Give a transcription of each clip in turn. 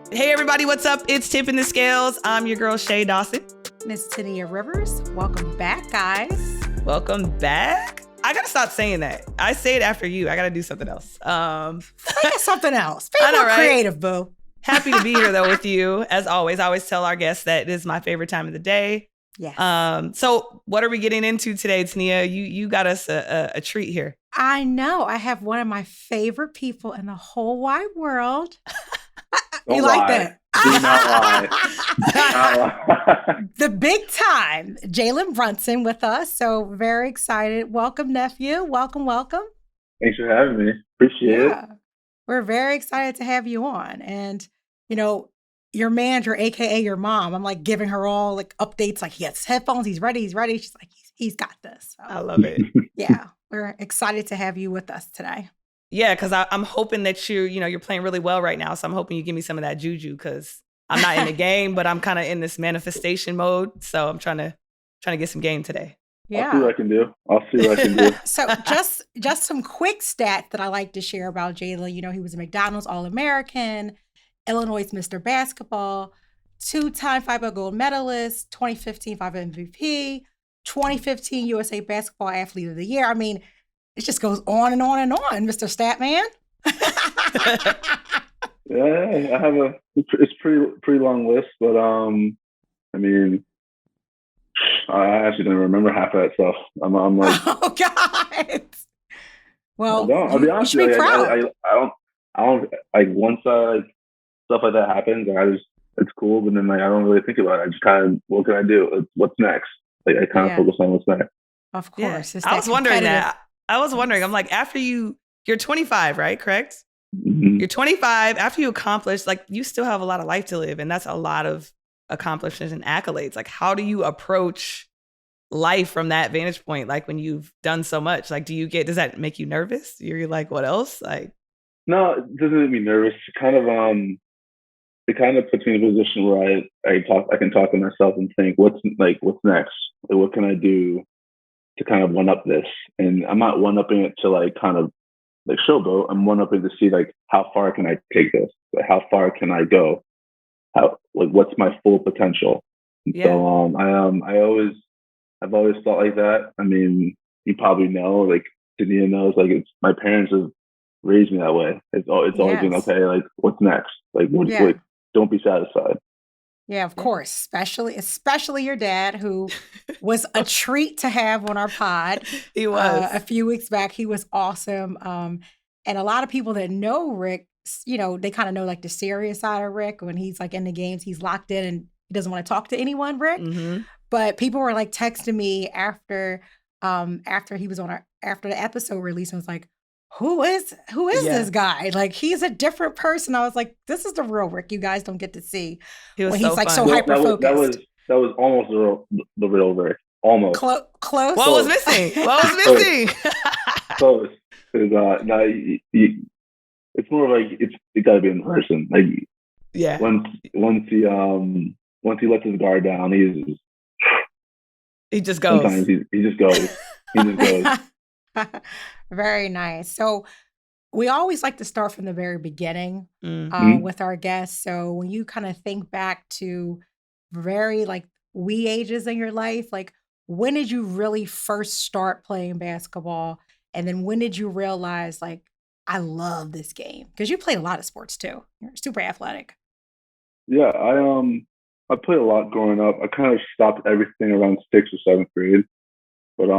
Hey everybody, what's up? It's Tip in the Scales. I'm your girl Shay Dawson. Miss Tania Rivers, welcome back, guys. Welcome back. I gotta stop saying that. I say it after you. I gotta do something else. Say something else. Be I know, more right? creative, boo. Happy to be here though with you. As always, I always tell our guests that it is my favorite time of the day. Yes. So what are we getting into today, Tania? You got us a treat here. I know. I have one of my favorite people in the whole wide world. Don't you lie. like that? Do not lie. The big time, Jalen Brunson with us. So very excited. Welcome, nephew. Welcome. Thanks for having me. Appreciate it. We're very excited to have you on. And, you know, your manager, AKA your mom, I'm like giving her all like updates, like he has headphones, he's ready. She's like, he's got this. So, I love it. yeah, we're excited to have you with us today. Yeah, because I'm hoping that you're playing really well right now. So I'm hoping you give me some of that juju because I'm not in the game, but I'm kind of in this manifestation mode. So I'm trying to get some game today. Yeah. I'll see what I can do. So just some quick stats that I like to share about Jalen. You know, he was a McDonald's All-American, Illinois Mr. Basketball, 2-time FIBA gold medalist, 2015 FIBA MVP, 2015 USA Basketball Athlete of the Year. I mean, it just goes on and on and on, Mr. Statman. Yeah, I have it's pretty long list, but I mean, I actually don't remember half of that stuff. I'm like, oh God. Well, I'll be honest you should with be you. proud. I don't like once stuff like that happens. It's cool, but then like I don't really think about it. I just kind of, what can I do? What's next? Like I kind of focus on what's next. Of course. Yeah. I was wondering that. I was wondering. I'm like, after you're 25, right? Correct? Mm-hmm. You're 25. After you accomplish, like you still have a lot of life to live, and that's a lot of accomplishments and accolades. Like, how do you approach life from that vantage point? Like when you've done so much, like does that make you nervous? You're like, what else? Like, no, it doesn't make me nervous. It kind of puts me in a position where I can talk to myself and think, what's next? Like, what can I do to kind of one up this? And I'm not one upping it to like kind of like showboat. I'm one upping to see like how far can I take this? Like, how far can I go? What's my full potential? Yeah. So I've always thought like that. I mean, you probably know, like Tania knows, like it's my parents have raised me that way. It's always been okay. Like what's next? Like like don't be satisfied. Yeah, of course. Especially your dad, who was a treat to have on our pod. He was a few weeks back. He was awesome. And a lot of people that know Rick, you know, they kind of know like the serious side of Rick. When he's like in the games, he's locked in and he doesn't want to talk to anyone, Rick. Mm-hmm. But people were like texting me after he was after the episode release and was like, who is this guy? Like, he's a different person. I was like, this is the real Rick you guys don't get to see. He was he's like so Well, hyper-focused. That was almost the real Rick. Almost. Close. What was missing? Close. It's more like it gotta be in person. Like once he lets his guard down, he just goes. Sometimes he just goes. Very nice. So we always like to start from the very beginning with our guests. So when you kind of think back to very like wee ages in your life, like when did you really first start playing basketball? And then when did you realize like, I love this game? Because you played a lot of sports too. You're super athletic. Yeah, I played a lot growing up. I kind of stopped everything around 6th or 7th grade. But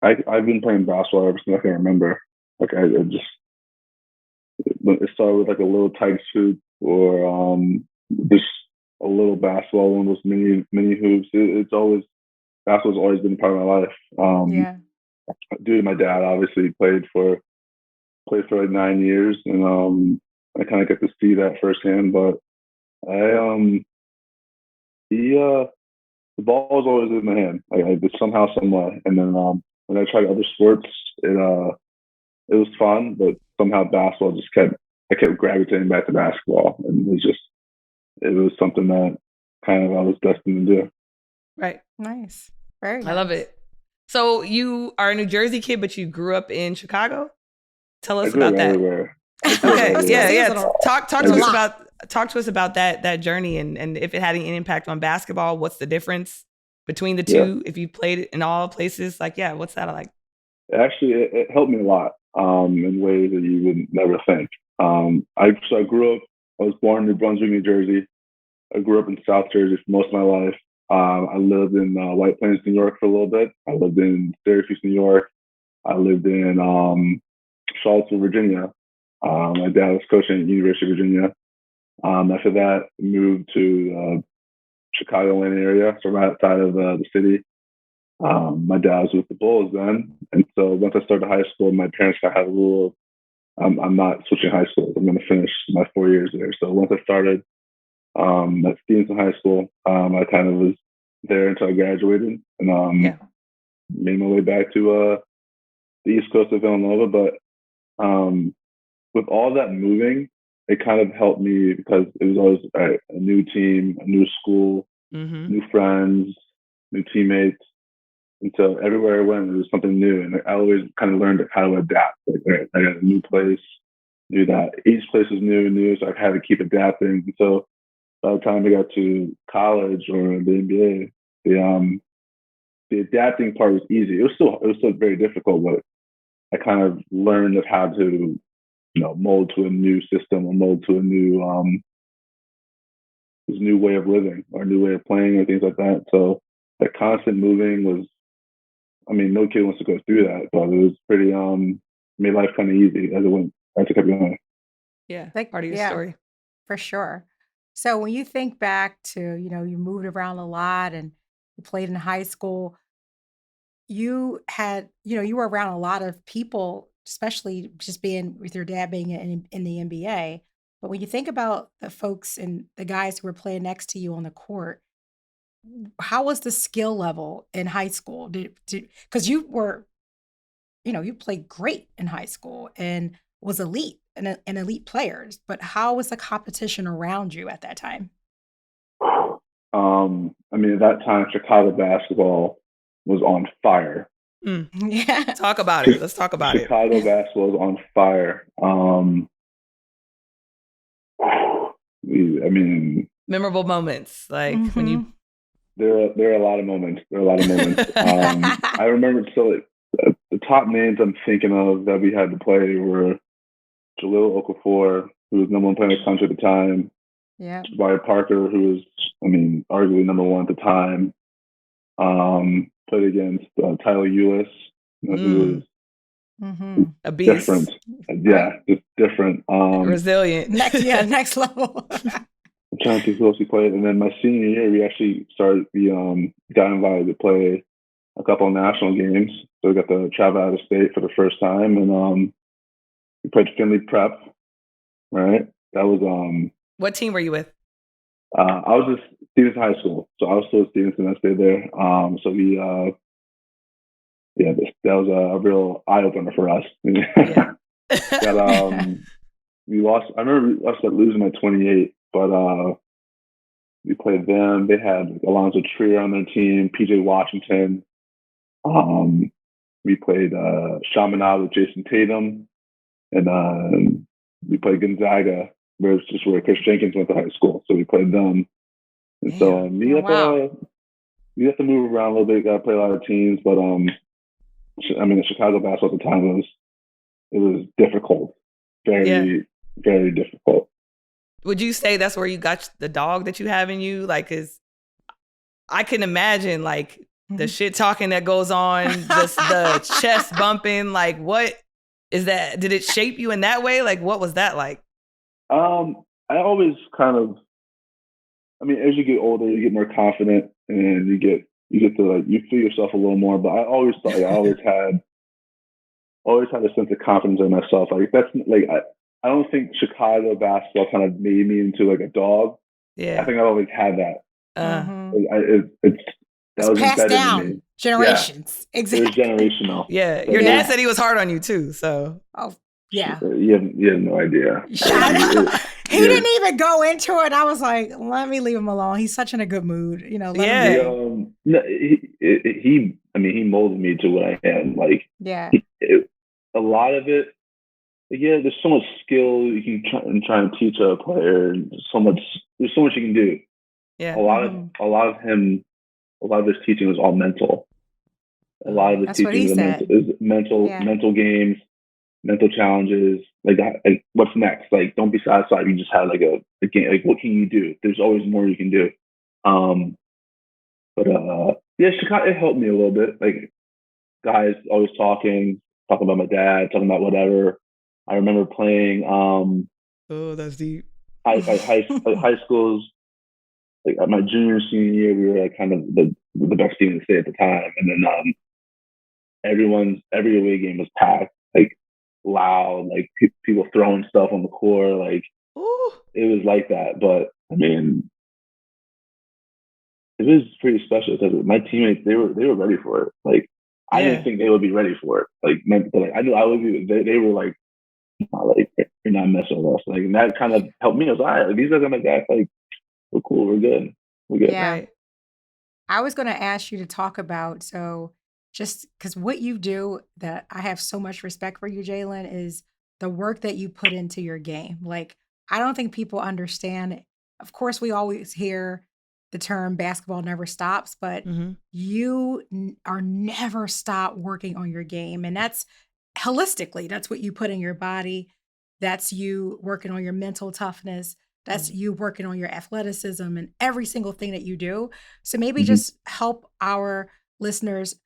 I've been playing basketball ever since I can remember. Like it started with like a little tight hoop or just a little basketball, one of those mini hoops. Basketball's always been a part of my life. Due to my dad, obviously played for like 9 years, and I kind of get to see that firsthand. But the ball was always in my hand, like somehow, some way. And then when I tried other sports, it was fun, but somehow basketball I kept gravitating back to basketball, and it was something that kind of I was destined to do. Right. Nice. Very nice. I love it. So you are a New Jersey kid, but you grew up in Chicago? Tell us about that. Everywhere. Okay, That's yeah, because he was yeah. a Talk a to us lot. about that journey and if it had any impact on basketball. What's the difference between the Yeah. two? If you played it in all places, like, yeah, what's that like? Actually, it helped me a lot in ways that you would never think. I grew up. I was born in New Brunswick, New Jersey. I grew up in South Jersey for most of my life. I lived in White Plains, New York for a little bit. I lived in Syracuse, New York. I lived in Charlottesville, Virginia. My dad was coaching at University of Virginia. After that, moved to the Chicagoland area, so right outside of the city. My dad was with the Bulls then, and so once I started high school, my parents kind of had a rule of I'm not switching high schools. I'm going to finish my 4 years there. So once I started at Stevenson High School, I kind of was there until I graduated, and made my way back to the East Coast of Villanova. But with all that moving, it kind of helped me because it was always a new team, a new school, new friends, new teammates. And so everywhere I went, it was something new. And I always kind of learned how to adapt. Like, I got a new place, knew that each place was new, so I had to keep adapting. And so by the time I got to college or the NBA, the adapting part was easy. It was still very difficult, but I kind of learned of how to, mold to a new system or mold to a new this new way of living or a new way of playing or things like that. So that constant moving was, I mean, no kid wants to go through that, but it was pretty made life kind of easy as it kept going. Yeah, Like, part of your yeah, story. for sure. So when you think back to, you moved around a lot and you played in high school, you had, you were around a lot of people, especially just being with your dad being in the NBA. But when you think about the folks and the guys who were playing next to you on the court, how was the skill level in high school? Because you were, you played great in high school and was elite and elite players, but how was the competition around you at that time? I mean, at that time, Chicago basketball was on fire. Yeah. Talk about it. Let's talk about Chicago basketball was on fire. I mean, memorable moments, like when you. There are a lot of moments. I remember the top names I'm thinking of that we had to play were Jahlil Okafor, who was number one player in the country at the time. Yeah. Wyatt Parker, who was, arguably number one at the time. Played against Tyler Ulis, who was a beast. Different. Yeah, just different. Resilient. Next level. I'm trying to think who else we played. And then my senior year, we actually got invited to play a couple of national games. So we got to travel out of state for the first time. And we played Finley Prep, right? That was what team were you with? I was at Stevenson High School. So I was still at Stevenson. I stayed there. So we that was a real eye opener for us. Yeah. We lost. I remember we lost losing by 28, but we played them. They had Alonzo Trier on their team, PJ Washington. We played Chaminade with Jason Tatum, and we played Gonzaga, where Chris Jenkins went to high school. So we played them, and so we have to move around a little bit. Got to play a lot of teams, but the Chicago basketball at the time was difficult, very difficult. Would you say that's where you got the dog that you have in you? Like, cause I can imagine like the shit talking that goes on, just the chest bumping. Like, what is that? Did it shape you in that way? Like, what was that like? I always kind of, as you get older, you get more confident and you get to you feel yourself a little more. But I always thought I always had a sense of confidence in myself. Like that's like I don't think Chicago basketball kind of made me into like a dog. Yeah, I think I always had that. It's was passed down in me. generations. Yeah. Exactly. It was generational. Yeah, your dad said he was hard on you too. So yeah, you have no idea. He didn't even go into it. I was like, let me leave him alone. He's such in a good mood, Let him he molded me to what I am. Like, a lot of it yeah, there's so much skill you can try and teach a player. And there's so much you can do. Yeah. A lot of his teaching was all mental. A lot of his That's what he teaching said. Yeah. mental games, mental challenges. Like what's next? Like, don't be satisfied. You just had like a game. Like, what can you do? There's always more you can do. But yeah, it helped me a little bit. Like, guys always talking about my dad, talking about whatever. I remember playing Oh, that's deep. high schools. Like at my junior senior year, we were like kind of the best team in the state at the time, and then every away game was packed, like loud, like people throwing stuff on the court, like Ooh. it was like that. But I mean, it was pretty special because my teammates they were ready for it. Like I didn't think they would be ready for it. Like I knew I would be. They were like, you're not messing with us. Like, and that kind of helped me. I was all right. Like, these are my guys. Like, we're cool. We're good. We're good. Yeah. Right. I was going to ask you to talk about, so just because what you do that I have so much respect for you, Jalen, is the work that you put into your game. Like, I don't think people understand. Of course, we always hear the term basketball never stops, but Mm-hmm. you are never stop working on your game. And that's holistically, that's what you put in your body. That's you working on your mental toughness. That's you working on your athleticism and every single thing that you do. So maybe just help our listeners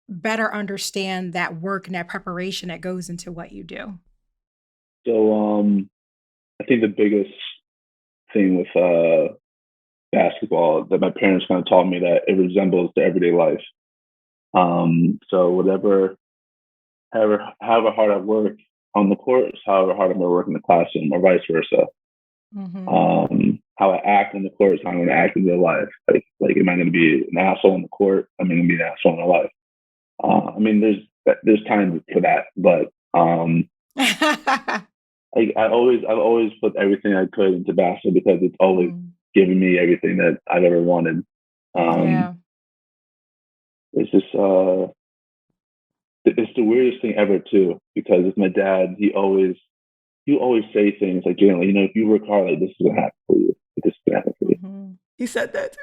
better understand that work and that preparation that goes into what you do. So I think the biggest thing with basketball that my parents kind of taught me that it resembles the everyday life. So however hard I work on the court, however hard I'm gonna work in the classroom, or vice versa. How I act on the court is how I'm going to act in real life. Like, am I going to be an asshole on the court? I'm going to be an asshole in real life. I mean, there's time for that, but I've always put everything I could into basketball because it's always given me everything that I've ever wanted. Yeah. It's just it's the weirdest thing ever too, because with my dad, he always say things like, Jalen, if you work hard, like, this is gonna happen for you. This is gonna happen for you. He said that too.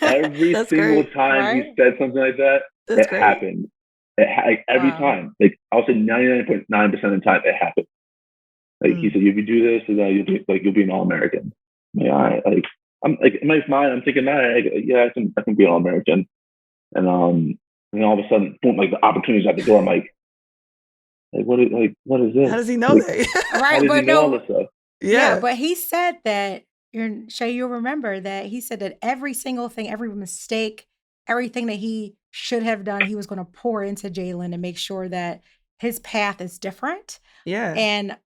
Every That's single great. time Right? he said something like that, That's it great. happened. Every time. Like, I'll say 99.9% of the time, it happened. Like, he said, if you do this, you'll be an All-American. Yeah, I'm like, in my mind, I'm thinking, I can be an All-American. And then all of a sudden, boom, like, the opportunity's at the door. I'm like, what is this? How does he know that? How Right. does But he know all no, this stuff? yeah, but he said that, Shay, you'll remember that he said that every single thing, every mistake, everything that he should have done, he was going to pour into Jalen and make sure that his path is different. Yeah. And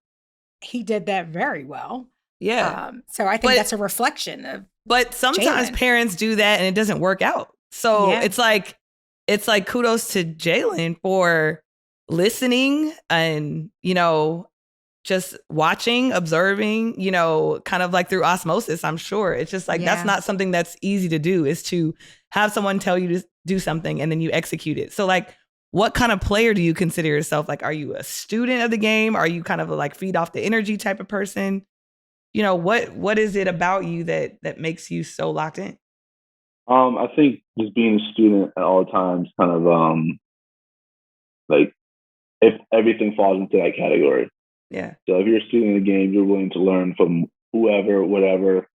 he did that very well. Yeah. So I think that's a reflection of. But sometimes Jalen. parents do that and it doesn't work out. So Yeah. it's like kudos to Jalen for listening and, just watching, observing, kind of like through osmosis, I'm sure. It's just like, that's not something that's easy to do, is to have someone tell you to do something and then you execute it. So like, what kind of player do you consider yourself? Like, are you a student of the game? Are you kind of like feed off the energy type of person? What is it about you that makes you so locked in? I think just being a student at all times kind of like, if everything falls into that category. Yeah. So if you're a student of the game, you're willing to learn from whoever, whatever,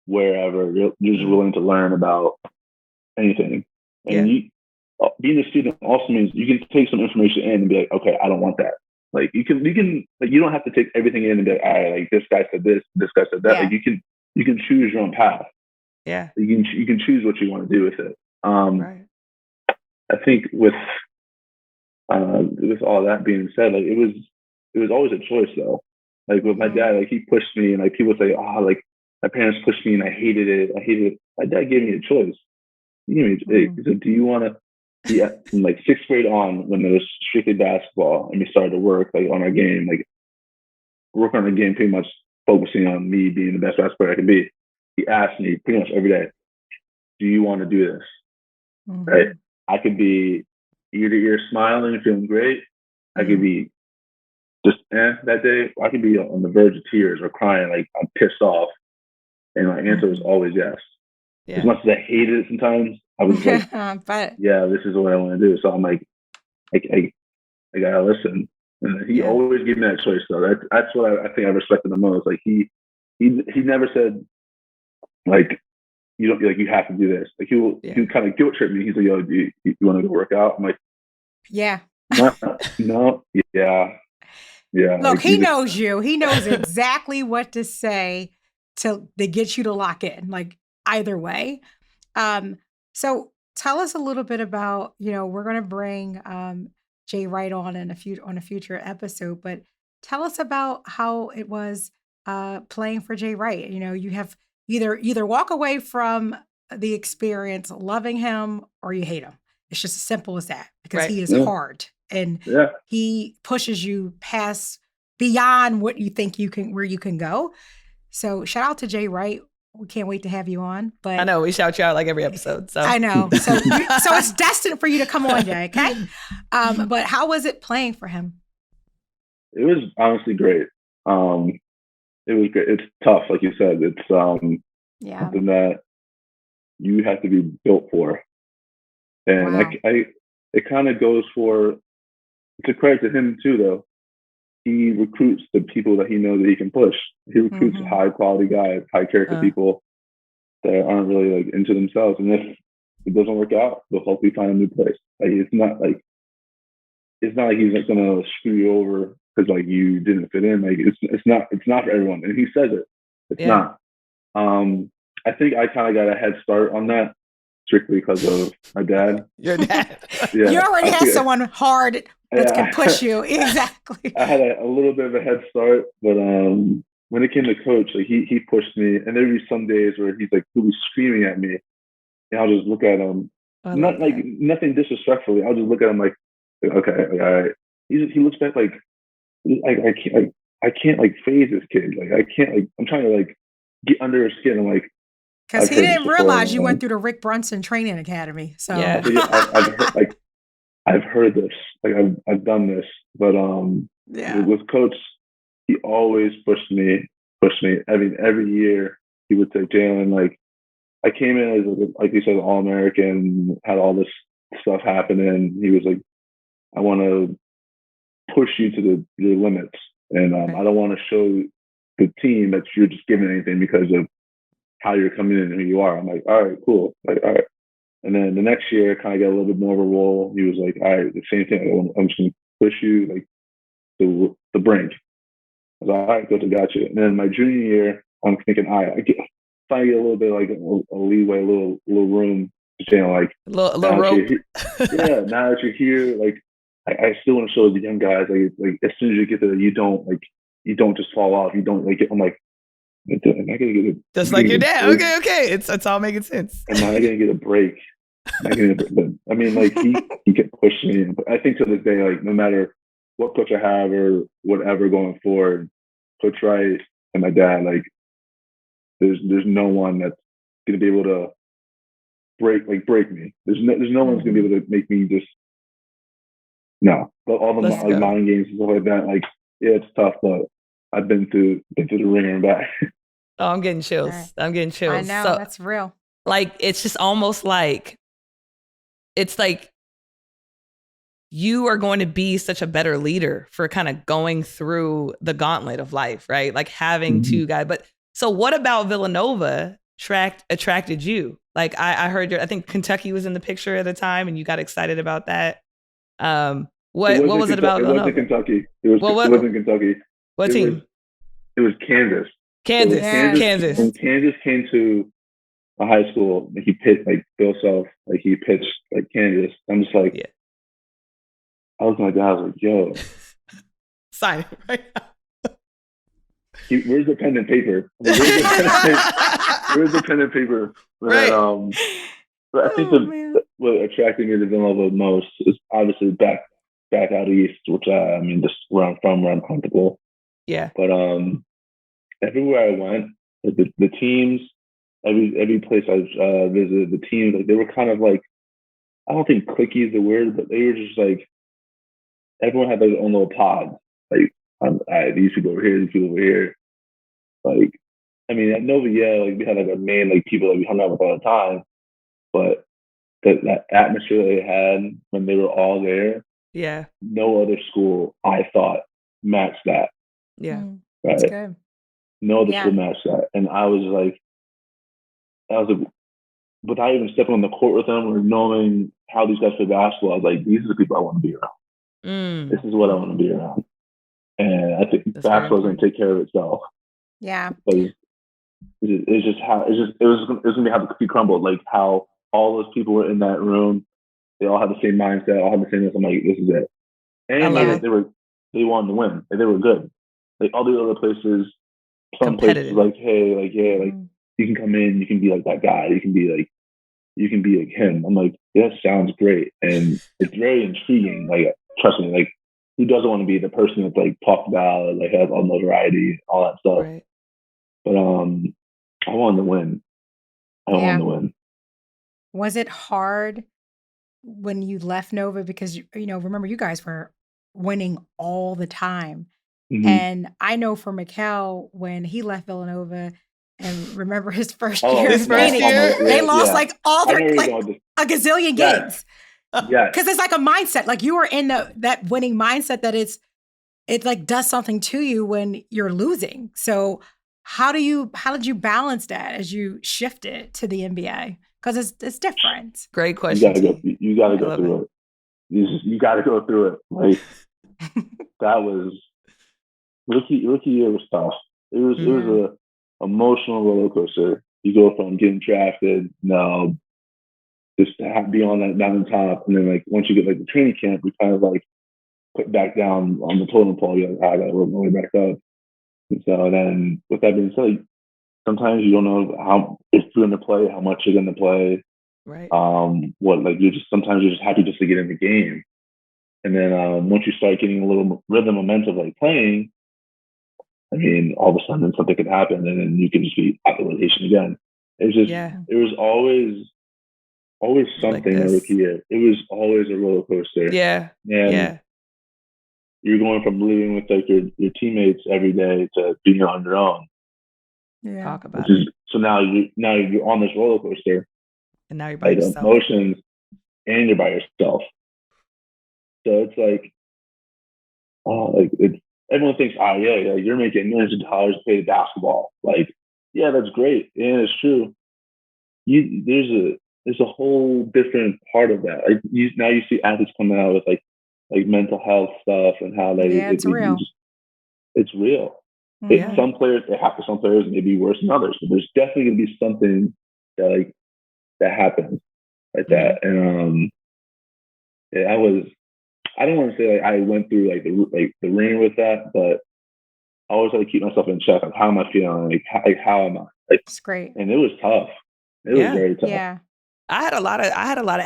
wherever. You're just willing to learn about anything. And being a student also means you can take some information in and be like, okay, I don't want that. Like, you can like, you don't have to take everything in and be like, all right, like, this guy said this guy said that. Yeah. Like, you can choose your own path. Yeah. You can choose what you want to do with it. Right. I think with all that being said, like, it was always a choice though. Like, with my dad, like, he pushed me, and like, people say, like, my parents pushed me and I hated it. My dad gave me a choice. He gave me he said, do you want to be from like sixth grade on, when it was strictly basketball and we started to work like on our game, like work on the game, pretty much focusing on me being the best basketball player I could be. He asked me pretty much every day, do you want to do this? Right? I could be ear to ear smiling, feeling great. I could be just that day, I could be on the verge of tears or crying, like I'm pissed off, and my answer was always yes. Yeah. As much as I hated it sometimes, I was like, but yeah, this is what I want to do. So I'm like, I gotta listen. And he always gave me that choice, though. That's what I think I respected the most. Like he never said like you don't like you have to do this. Like he would kind of guilt trip me. He's like, yo, do you want to go work out? I'm like, yeah. No, yeah. Look, like, he knows you. He knows exactly what to say to get you to lock in. Like either way. So tell us a little bit about, we're going to bring Jay Wright on a future episode, but tell us about how it was playing for Jay Wright. You have either walk away from the experience loving him or you hate him. It's just as simple as that because he is hard and he pushes you beyond what you think where you can go. So shout out to Jay Wright. We can't wait to have you on. But I know we shout you out like every episode. So I know. So it's destined for you to come on, Jay. Okay. But how was it playing for him? It was honestly great. It was great. It's tough, like you said. It's something that you have to be built for, and it kind of goes for. It's a credit to him too, though. He recruits the people that he knows that he can push. He recruits high quality guys, high character people that aren't really like into themselves. And if it doesn't work out, they'll hopefully find a new place. Like it's not like he's like gonna screw you over because like you didn't fit in. Like it's not for everyone. And he says it. It's not. I think I kind of got a head start on that strictly because of my dad. Your dad. You already had someone hard that can push you. Exactly. I had a little bit of a head start, but when it came to coach, like he pushed me, and there'd be some days where he'll be screaming at me, and I'll just look at him, nothing disrespectfully. I'll just look at him like, okay, like, all right. He looks back like I can't like phase this kid. Like I can't like I'm trying to like get under his skin. I'm like. Because he didn't realize you went through the Rick Brunson training academy. So I've heard this. Like I've done this, but with coach, he always pushed me. I mean, every year he would say, Jalen, like I came in as like you said, All-American, had all this stuff happening. He was like, I want to push you to your limits, and I don't want to show the team that you're just giving anything because of how you're coming in and who you are. I'm like, all right, cool. Like, all right. And then the next year, kind of got a little bit more of a role. He was like, all right, the same thing. I'm just going to push you like to the brink. I was like, all right, coach, I got you. And then my junior year, I'm thinking, all right, trying to get a little bit like a leeway, a little room to say, like, a little rope. Now that you're here, like, I still want to show the young guys, like as soon as you get there, you don't just fall off. You don't like it. I'm like, am I gonna get just like your dad? Okay. It's all making sense. Am I gonna get a break? But I mean, like he kept pushing me. But I think to this day, like no matter what coach I have or whatever going forward, Coach Wright and my dad, like there's no one that's gonna be able to break me. There's no one's gonna be able to make me just But all the mind games and stuff like that, like it's tough, but I've been through the ringer and back. Oh, I'm getting chills. Right. I'm getting chills. I know, so, that's real. Like, it's just almost like, it's like you are going to be such a better leader for kind of going through the gauntlet of life, right? Like having two guys. But so what about Villanova attracted you? Like I heard I think Kentucky was in the picture at the time and you got excited about that. What was it about Villanova? It wasn't Kentucky. It wasn't Kentucky. What team? It was Kansas. Kansas. When Kansas came to a high school, he pitched like Bill Self, like he pitched like Kansas. I'm just like, I was like, I was like, yo, sign it right now. Where's the pen and paper? Where's the pen and paper? Right. But I think what attracted me to Villanova most is obviously back out east, which I mean, just where I'm from, where I'm comfortable. Yeah. But everywhere I went, the teams, every place I visited, the teams, like they were kind of like, I don't think cliquey is the word, but they were just like, everyone had their own little pod. Like these people over here, these people over here. Like, I mean, at Nova, yeah, like we had like a main like people that we hung out with all the time, but that atmosphere they had when they were all there, yeah, no other school I thought matched that. yeah, That's Right? good. No other Yeah. school matched that, and I was like, without even stepping on the court with them or knowing how these guys play basketball, I was like, these are the people I want to be around. This is what I want to be around. And I think basketball is going to take care of itself. Yeah. Because it's just how it was going to be how the cookie crumbled. Like how all those people were in that room, they all had the same mindset, all had the same. I'm like, this is it. And like, they wanted to win. Like, they were good. Like all the other places, some places like, hey, like yeah, like you can come in, you can be like that guy, you can be like him. I'm like, yeah, that sounds great, and it's very intriguing. Like, trust me, like who doesn't want to be the person that's like talked about, like has all notoriety, all that stuff. Right. But I wanted to win. I wanted to win. Was it hard when you left Nova because remember you guys were winning all the time? And I know for Mikal, when he left Villanova, and remember his first year, they lost like all their like a gazillion games. Yeah, because it's like a mindset. Like you are in that winning mindset that it like does something to you when you're losing. So how did you balance that as you shifted to the NBA? Because it's different. Great question. You gotta go through it. You gotta go through it. Like that was rookie year was tough. It was a emotional roller coaster. You go from getting drafted, now just to be on that mountaintop, and then like once you get like the training camp, we kind of like put back down on the totem pole. You're like, I gotta work my way back up. And so then, with that being said, like, sometimes you don't know if you're going to play, how much you're going to play. Right. Sometimes you're just happy just to get in the game. And then once you start getting a little rhythm, momentum, like playing, I mean, all of a sudden something could happen, and then you can just be at the rotation again. It's just, it was always something like rookie year. It was always a roller coaster. Yeah. And you're going from living with like your teammates every day to being on your own. Yeah. Talk about it. So now you're on this roller coaster, and now you're by yourself. Emotions, and you're by yourself. So it's like, everyone thinks, you're making millions of dollars to play basketball. Like, yeah, that's great, and it's true. There's a whole different part of that. Like now you see athletes coming out with like mental health stuff and how it's real. It's real. Some players, some players may be worse than others, but there's definitely gonna be something that happens like that. And I don't want to say like I went through the ringer with that, but I always had to keep myself in check. Like, how am I feeling? Like how am I? Like, it's great. And it was tough. It was very tough. Yeah. I had a lot of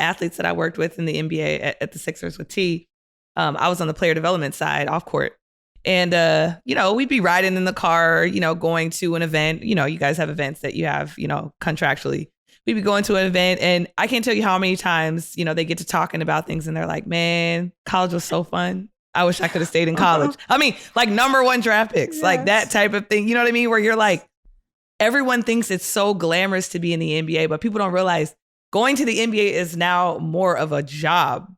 athletes that I worked with in the NBA at the Sixers with T. I was on the player development side off court. And, we'd be riding in the car, going to an event. You guys have events that you have, contractually. We'd be going to an event, and I can't tell you how many times, they get to talking about things and they're like, man, college was so fun. I wish I could have stayed in college. I mean, like #1 draft picks, like that type of thing. You know what I mean? Where you're like, everyone thinks it's so glamorous to be in the NBA, but people don't realize going to the NBA is now more of a job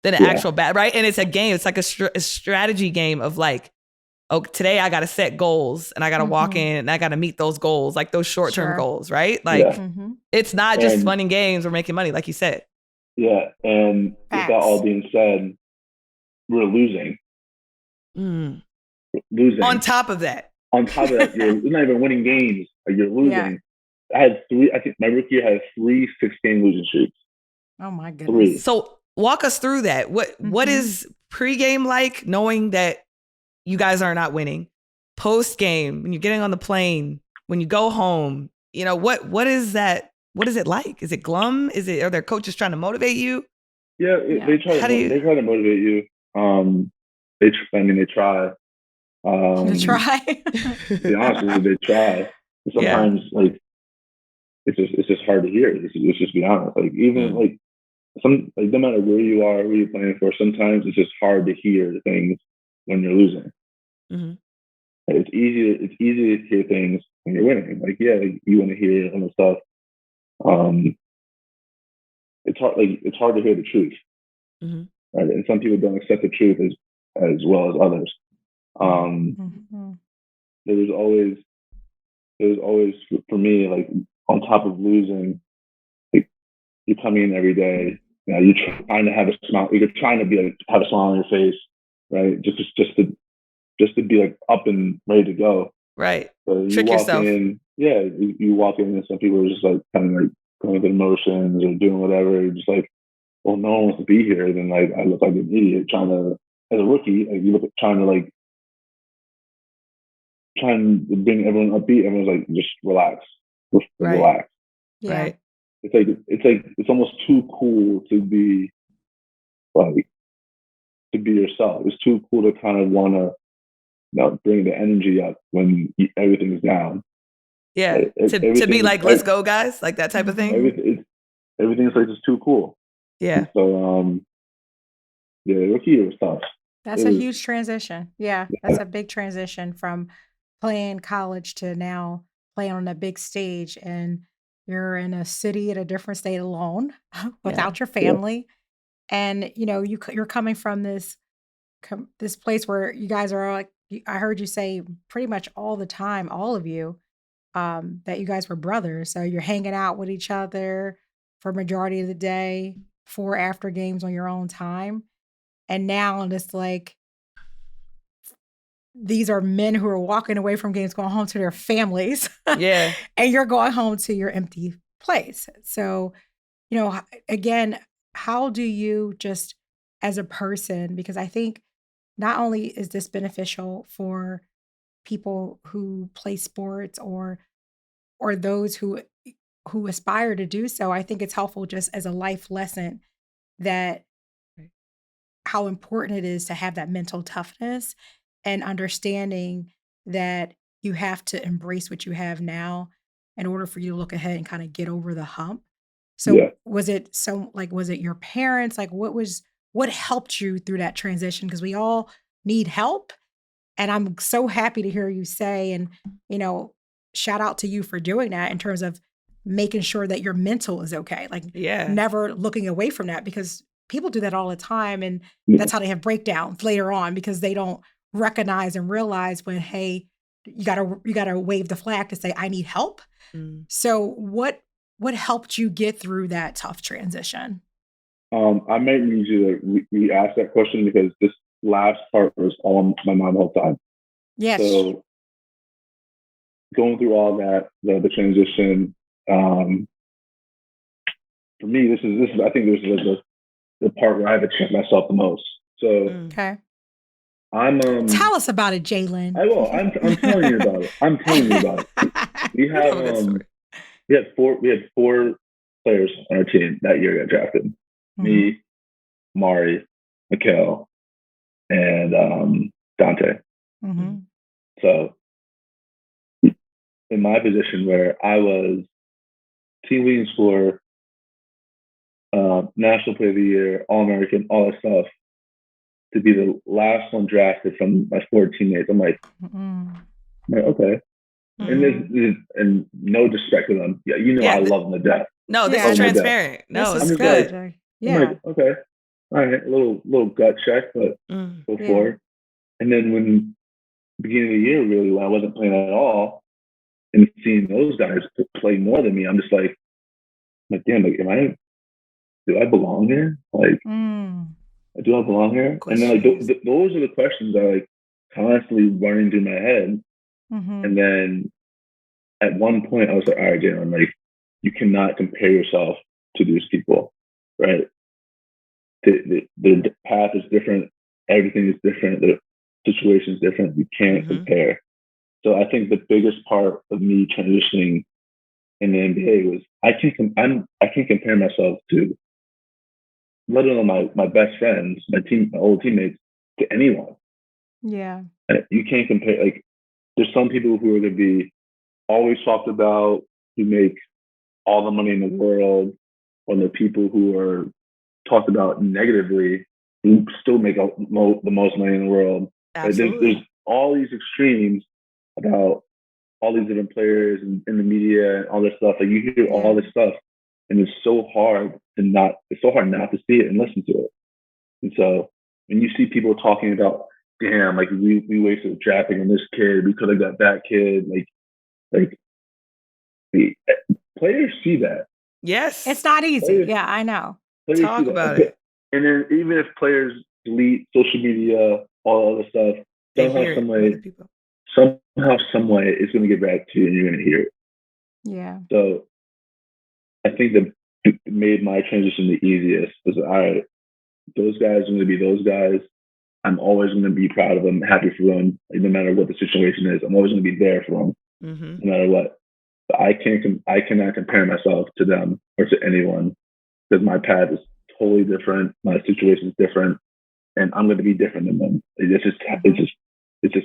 than an actual right? And it's a game. It's like a strategy game of like, today I got to set goals and I got to walk in and I got to meet those goals, like those short-term goals, right? Like it's not just fun and games or making money, like you said. Yeah. And with that all being said, we're losing. Losing. On top of that, you're not even winning games. You're losing. Yeah. I had 3, I think my rookie year had 3 6-game losing streaks. Oh my goodness. 3. So walk us through that. What is pregame like, knowing that you guys are not winning? Post game, when you're getting on the plane, when you go home, what is that? What is it like? Is it glum? Are there coaches trying to motivate you? Yeah, they try to motivate you. They try. To try. To be honest with you, they try. Sometimes it's just hard to hear. Let's just be honest. Like even no matter where you are, who you're playing for, sometimes it's just hard to hear things when you're losing. Mhm. It's easy to hear things when you're winning. Like, yeah, like, you want to hear some of the stuff. It's hard to hear the truth, Mhm. right? And some people don't accept the truth as well as others. Mm-hmm. There's always for me, like, on top of losing, like, you're coming in every day. You know, you're trying to have a smile. You're trying to be like have a smile on your face, right? Just to be like up and ready to go. Right. So you Trick walk yourself. in, yeah, you walk in, and some people are just like kind of like going through the motions or doing whatever. Just like, well, no one wants to be here. Then like I look like an idiot trying to, as a rookie, like, you look at trying to bring everyone upbeat. Everyone's like, just relax, just Right. relax. Yeah. Right. It's almost too cool to be like to be yourself. It's too cool to kind of want to, bring the energy up when everything's down. Yeah. To be Everything, like, let's go, guys, like that type of thing. everything, everything's like just too cool. Yeah. And so, yeah, rookie year was tough. That's It a was, huge transition. Yeah, that's a big transition from playing college to now playing on a big stage, and you're in a city in a different state alone Yeah. without your yeah, family, and you're coming from this place where you guys are like I heard you say pretty much all the time, all of you, that you guys were brothers. So you're hanging out with each other for majority of the day, before after games on your own time, and now it's like these are men who are walking away from games, going home to their families, Yeah. and you're going home to your empty place. So, again, how do you just as a person, because I think not only is this beneficial for people who play sports or those who aspire to do so, I think it's helpful just as a life lesson that Right. how important it is to have that mental toughness and understanding that you have to embrace what you have now in order for you to look ahead and kind of get over the hump. yeah. So was it your parents? Like what helped you through that transition? Because we all need help. And I'm so happy to hear you say, and you know, shout out to you for doing that in terms of making sure that your mental is okay. Like Yeah. never looking away from that because people do that all the time. And Yeah. that's how they have breakdowns later on because they don't recognize and realize when, hey, you gotta wave the flag to say, I need help. Mm. So what helped you get through that tough transition? I might need you to re-ask that question because this last part was all on my mind the whole time. Yes. So going through all that, the transition, for me, this is I think this is like the part where I have to check myself the most. So Okay. I'm Tell us about it, Jalen. I will. I'm telling you about it. I'm telling you about it. We You have a good have story. we had four players on our team that year got drafted. Mhm. Me, Mari, Mikhail, and Dante. Mhm. So in my position where I was team leading scorer, national player of the year, All American, all that stuff, to be the last one drafted from my four teammates, I'm like, okay. And and no disrespect to them. Yeah, Yeah, I love them to death. No, this Yeah. is Love them to death. transparent. No, This it's is I'm just good. good. I'm like, okay, all right, a little gut check, but Mm. go Yeah. for it. And then when beginning of the year, really, when I wasn't playing at all, and seeing those guys play more than me, I'm just like damn, like, do I belong here? Like, do I belong here? And then like those are the questions that are like constantly running through my head. Mhm. And then at one point, I was like, all right, Jalen, like, you cannot compare yourself to these people, right? The path is different. Everything is different. The situation is different. You can't compare. So I think the biggest part of me transitioning in the NBA was I can't compare myself to, let alone my best friends, my old teammates, to anyone. Yeah. You can't compare. Like, there's some people who are going to be always talked about, who make all the money in the world, or the people who are talked about negatively, who still make the most money in the world. Right? Absolutely. all these extremes about all these different players and in the media and all this stuff. Like you hear all this stuff, and it's so hard not to see it and listen to it. And so when you see people talking about, damn, like we wasted drafting on this kid, we could have got that kid, like the players see that. Yes, it's not easy. Players, yeah, I know. Talk about it. And then even if players delete social media, all other stuff, somehow, some way, it's going to get back to you, and you're going to hear it. Yeah. So I think that made my transition the easiest. Was all right. Those guys are going to be those guys. I'm always going to be proud of them, happy for them, no matter what the situation is. I'm always going to be there for them, no matter what. But I cannot compare myself to them or to anyone, because my path is totally different. My situation is different, and I'm going to be different than them. It's just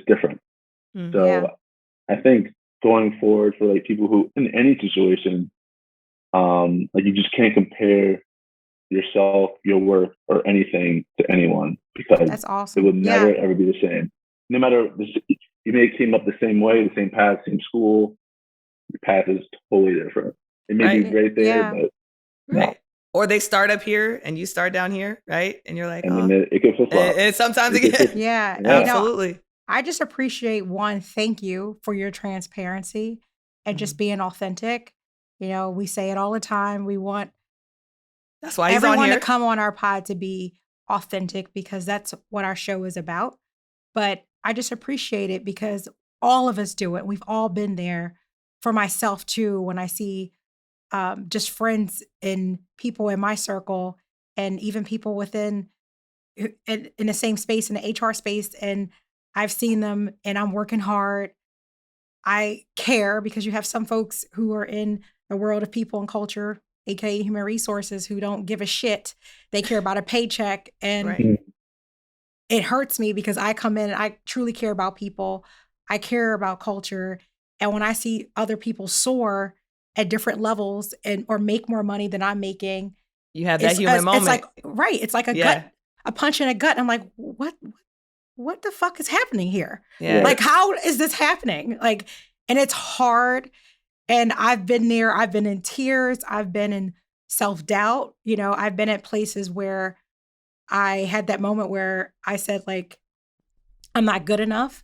different. So I think going forward for like people who in any situation, like you just can't compare yourself, your work, or anything to anyone, because that's awesome. It would never ever be the same. No matter, you may have came up the same way, the same path, same school. Your path is totally different. It may be great there, but no. Or they start up here and you start down here, right? And you're like, and then it could flip flop. And sometimes it gets, absolutely. I just appreciate thank you for your transparency and just being authentic. We say it all the time. We want that's why he's everyone on here to come on our pod to be authentic, because that's what our show is about. But I just appreciate it because all of us do it. We've all been there. For myself too, when I see just friends and people in my circle, and even people within in the same space, in the HR space, and I've seen them and I'm working hard. I care, because you have some folks who are in the world of people and culture, aka human resources, who don't give a shit. They care about a paycheck, and it hurts me because I come in and I truly care about people. I care about culture. And when I see other people soar at different levels or make more money than I'm making, you have that human moment. It's like a punch in the gut. I'm like, what the fuck is happening here? Yeah. Like, how is this happening? Like, and it's hard. And I've been there. I've been in tears. I've been in self-doubt. I've been at places where I had that moment where I said, like, I'm not good enough.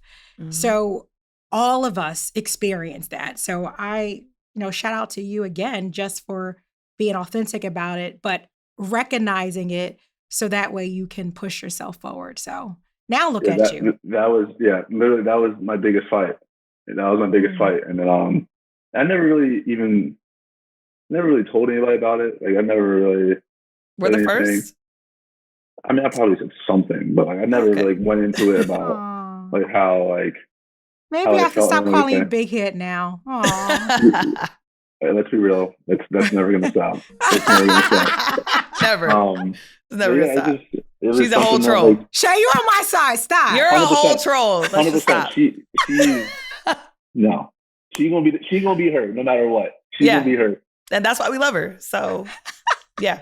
So all of us experience that. So I, shout out to you again, just for being authentic about it, but recognizing it so that way you can push yourself forward. So now look at you. That was, literally, that was my biggest fight. That was my biggest fight. And then I never really told anybody about it. Like I never really. Were the first? I mean, I probably said something, but I never really went into it about like how like. Maybe I can stop calling you Big Hit now. Let's be real. That's never going to stop. It's never going to stop. Never. It's never going to stop. She's a whole troll. Like, Shay, you're on my side. Stop. You're a whole troll. Let's 100%. Stop. She's gonna be her no matter what. She's gonna be her. And that's why we love her. So, yeah.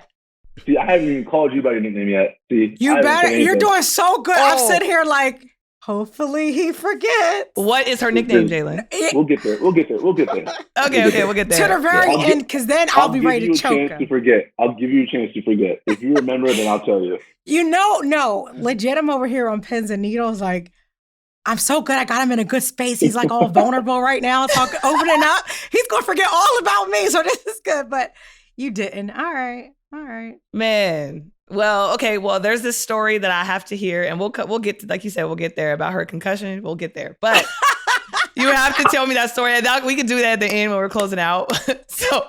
See, I haven't even called you by your nickname yet. See, you better. You're doing so good. I'm sitting here like, hopefully he forgets. What is her nickname, Jalen? We'll get there. Okay, we'll get there. To the very end, because then I'll be ready to choke him. I'll give you a chance to forget. If you remember, then I'll tell you. No, legit, I'm over here on pins and needles. Like, I'm so good. I got him in a good space. He's like all vulnerable right now, opening up. He's gonna forget all about me. So this is good. But you didn't. All right, man. Well, okay. Well, there's this story that I have to hear, and we'll get to, like you said, we'll get there about her concussion. We'll get there, but you have to tell me that story. We can do that at the end when we're closing out. So,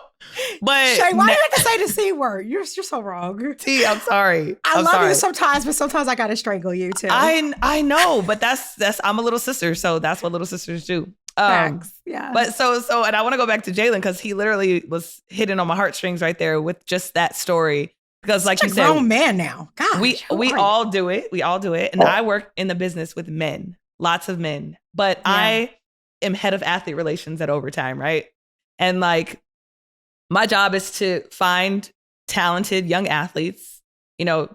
but Shay, why do you have to say the C word? You're so wrong. T, I'm sorry. I love you sometimes, but sometimes I gotta strangle you too. I know, but that's I'm a little sister, so that's what little sisters do. Facts. Yeah. But so, and I want to go back to Jalen because he literally was hitting on my heartstrings right there with just that story. Because like you said, grown man now. God, we all do it. We all do it. And I work in the business with men, lots of men. But I am head of athlete relations at Overtime, right? And like my job is to find talented young athletes,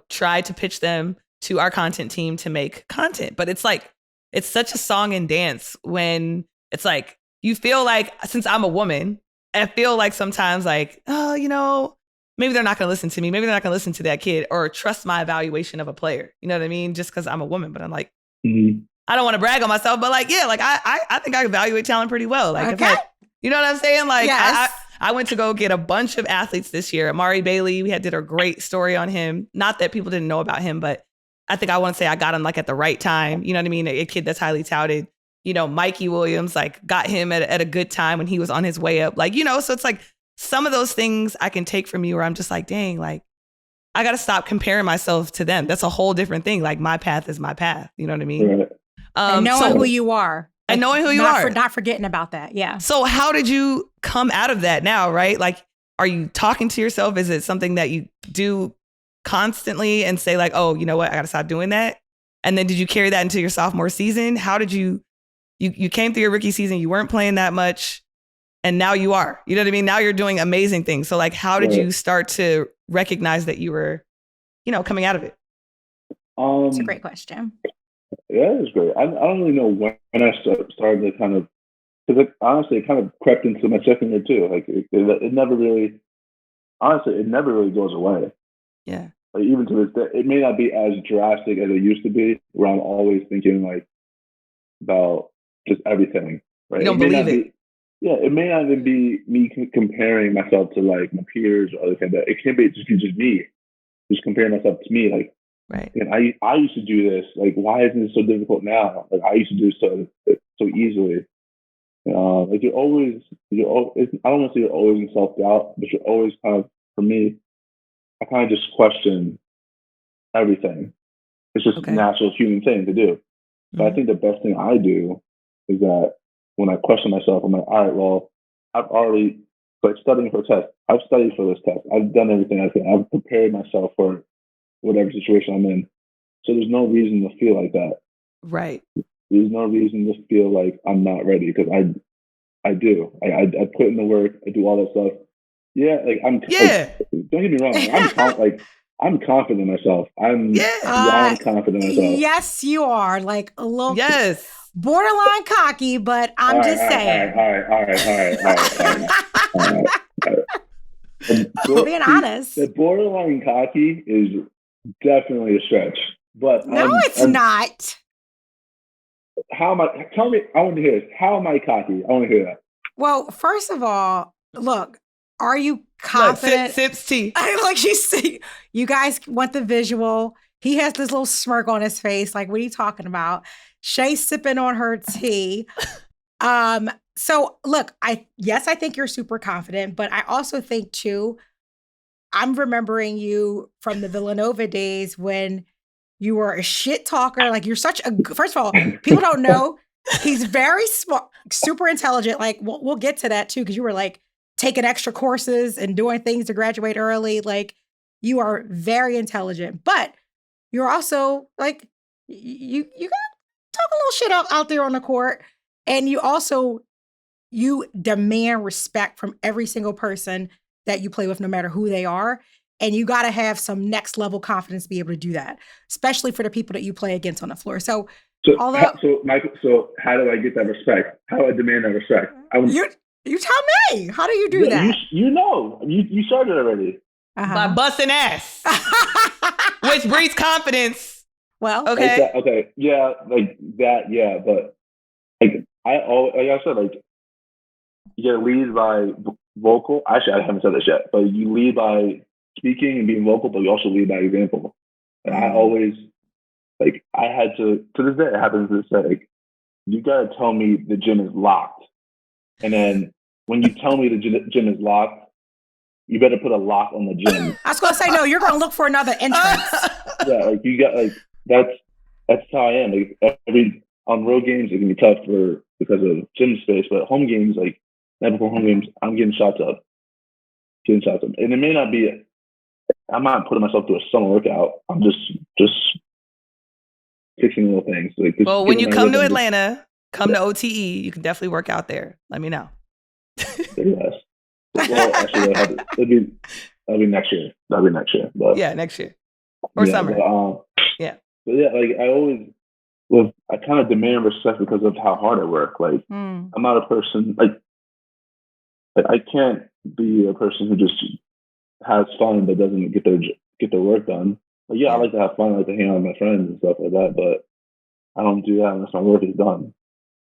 try to pitch them to our content team to make content. But it's like it's such a song and dance when it's like, you feel like, since I'm a woman, I feel like sometimes like, oh, you know, maybe they're not going to listen to me. Maybe they're not going to listen to that kid or trust my evaluation of a player. You know what I mean? Just because I'm a woman. But I'm like, I don't want to brag on myself, but like, yeah, like I think I evaluate talent pretty well. Like, okay. you know what I'm saying? Like, yes. I went to go get a bunch of athletes this year. Amari Bailey, we did a great story on him. Not that people didn't know about him, but I think I want to say I got him like at the right time. You know what I mean? A kid that's highly touted. You know, Mikey Williams, like got him at a good time when he was on his way up. Like, you know, so it's like some of those things I can take from you where I'm just like, dang, like I got to stop comparing myself to them. That's a whole different thing. Like my path is my path. You know what I mean? Right. And knowing who you are. And knowing who you are. Not forgetting about that. Yeah. So how did you come out of that now, right? Like, are you talking to yourself? Is it something that you do constantly and say like, oh, you know what? I got to stop doing that. And then did you carry that into your sophomore season? How did you came through your rookie season, you weren't playing that much, and now you are. You know what I mean? Now you're doing amazing things. So like, how did you start to recognize that you were, you know, coming out of it? It's a great question. Yeah, it was great. I don't really know when I started to kind of, because honestly, it kind of crept into my second year too. Like it never really, honestly, it never really goes away. Yeah. Like even to this day, it may not be as drastic as it used to be, where I'm always thinking like about just everything. Right? You don't believe it. It may not even be me comparing myself to like my peers or other things. It can be just me, just comparing myself to me. Like, right. And I used to do this. Like, why isn't it so difficult now? Like I used to do so easily. Like I don't want to say you're always in self-doubt, but you're always kind of, for me, I kind of just question everything. It's just a natural human thing to do. But I think the best thing I do is that when I question myself, I'm like, all right, well, I've already, like studying for a test, I've studied for this test. I've done everything I can. I've prepared myself for whatever situation I'm in. So there's no reason to feel like that. Right. There's no reason to feel like I'm not ready, because I do. I put in the work. I do all that stuff. Yeah, like I'm. Yeah. Like, don't get me wrong. I'm confident in myself. I'm beyond confident in myself. Yes, you are. Like a little. Yes. Borderline cocky, but I'm just saying. All right. Being honest. The borderline cocky is definitely a stretch. But no, it's not. How am I? Tell me. I want to hear this. How am I cocky? I want to hear that. Well, first of all, look. Are you confident? Sips tea. Like you guys want the visual. He has this little smirk on his face. Like, what are you talking about? Shay's sipping on her tea. So look, I think you're super confident, but I also think too, I'm remembering you from the Villanova days when you were a shit talker. Like you're first of all, people don't know he's very smart, super intelligent. Like we'll get to that too, because you were like taking extra courses and doing things to graduate early. Like you are very intelligent, but you're also like, you got to talk a little shit out there on the court. And you demand respect from every single person that you play with, no matter who they are. And you got to have some next level confidence to be able to do that, especially for the people that you play against on the floor. Michael, how do I get that respect? How do I demand that respect? You tell me. How do you do that? You started already. By busting ass, which breeds confidence. Well, okay. Okay. Yeah. Like that. Yeah. But like I said, like you gotta lead by vocal. Actually, I haven't said this yet, but you lead by speaking and being vocal, but you also lead by example. And I always, like, I had to this day, it happens to this day, like, you gotta tell me the gym is locked. And then when you tell me the gym is locked, you better put a lock on the gym. I was going to say, no, you're going to look for another entrance. Yeah, like you got, like, that's how I am. Like on road games, it can be tough because of gym space, but home games, like, night before home games, I'm getting shots up. And it may not be, I'm not putting myself through a summer workout. I'm just fixing little things. Like, well, when you come to Atlanta, come to OTE, you can definitely work out there. Let me know. Yes. Well, actually, that'll be next year. That'll be next year. But yeah, next year or summer. But yeah, like I always, I kind of demand respect because of how hard I work. Like, I'm not a person like I can't be a person who just has fun but doesn't get their work done. Like, I like to have fun, I like to hang out with my friends and stuff like that, but I don't do that unless my work is done.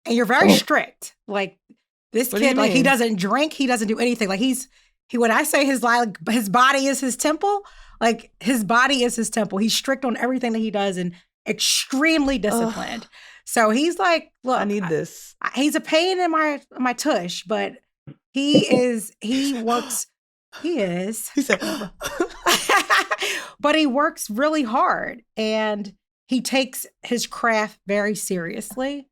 And you're very strict. Like this kid, like he doesn't drink, he doesn't do anything. Like he when I say his body is his temple, like his body is his temple. He's strict on everything that he does and extremely disciplined. So he's like, look, I need this. He's a pain in my tush, but he works. He is. He said, but he works really hard and he takes his craft very seriously.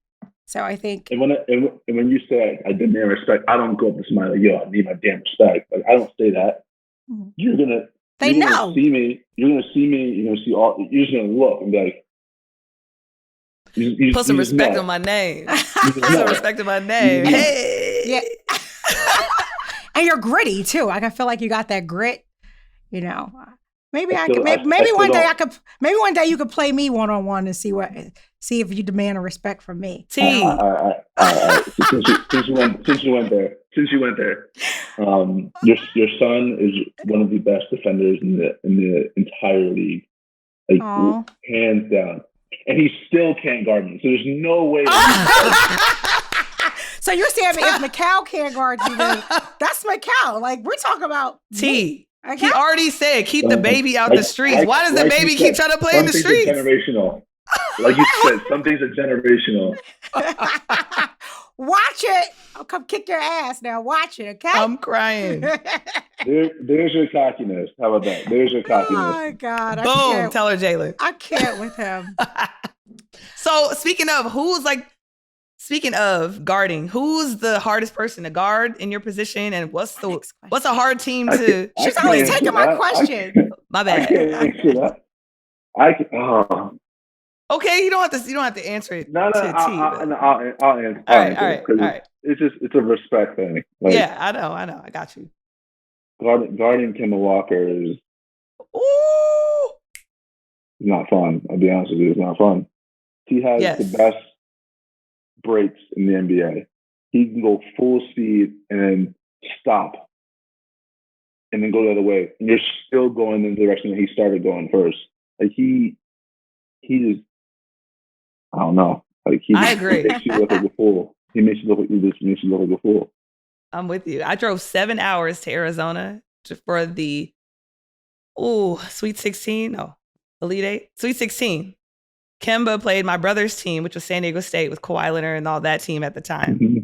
So I think. And when you say I demand respect, I don't go up to somebody like, yo, I need my damn respect. Like, I don't say that. You're gonna see me. You're gonna see me. You're gonna see all. You're just gonna look and be like. Put some respect on my name. Put some respect on my name. Hey. Yeah. And you're gritty too. Like I feel like you got that grit. You know, maybe one day you could play me one-on-one and see if you demand a respect from me. T. Since you went there, your son is one of the best defenders in the entire league, like hands down. And he still can't guard me. So there's no way. So you're saying if Mikal can't guard you, then that's Mikal. Like we're talking about T. Okay? He already said keep the baby out the streets. Why does the baby keep trying to play in the streets? Generational. Like you said, some things are generational. Watch it. I'll come kick your ass now. Watch it, okay? I'm crying. There's your cockiness. How about that? There's your cockiness. Oh my God. Boom. Tell her, Jalen. I can't with him. So speaking of guarding, who's the hardest person to guard in your position, and what's a hard team to? She's always taking my question. My bad. I can't answer that. Okay, you don't have to answer it. No, I'll answer. All right. It's a respect thing. Like, yeah, I know. I got you. Guarding Kemba Walker is not fun. I'll be honest with you, it's not fun. He has the best breaks in the NBA. He can go full speed and then stop, and then go the other way, and you're still going in the direction that he started going first. Like he just. I don't know. Like I agree. He makes you look like a fool. He makes you look like a fool. I'm with you. I drove 7 hours to Arizona for the Sweet 16. No, Elite 8. Sweet 16. Kemba played my brother's team, which was San Diego State with Kawhi Leonard and all that team at the time. Mm-hmm.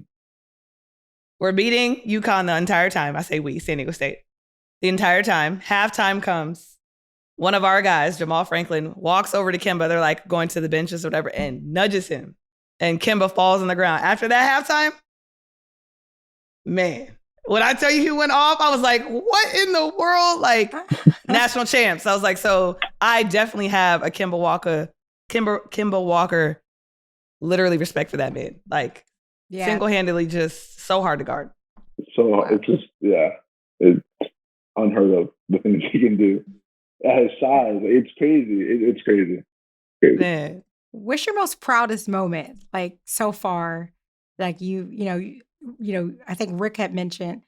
We're beating UConn the entire time. I say we, San Diego State. The entire time. Halftime comes. One of our guys, Jamal Franklin, walks over to Kemba. They're like going to the benches or whatever and nudges him. And Kemba falls on the ground. After that halftime, man, when I tell you he went off, I was like, what in the world? Like national champs. I was like, so I definitely have a Kemba Walker, literally respect for that man. Like single-handedly just so hard to guard. So it's just, it's unheard of the things he can do. At his size, it's crazy. It's crazy. Man. What's your most proudest moment, like so far? Like you know, I think Rick had mentioned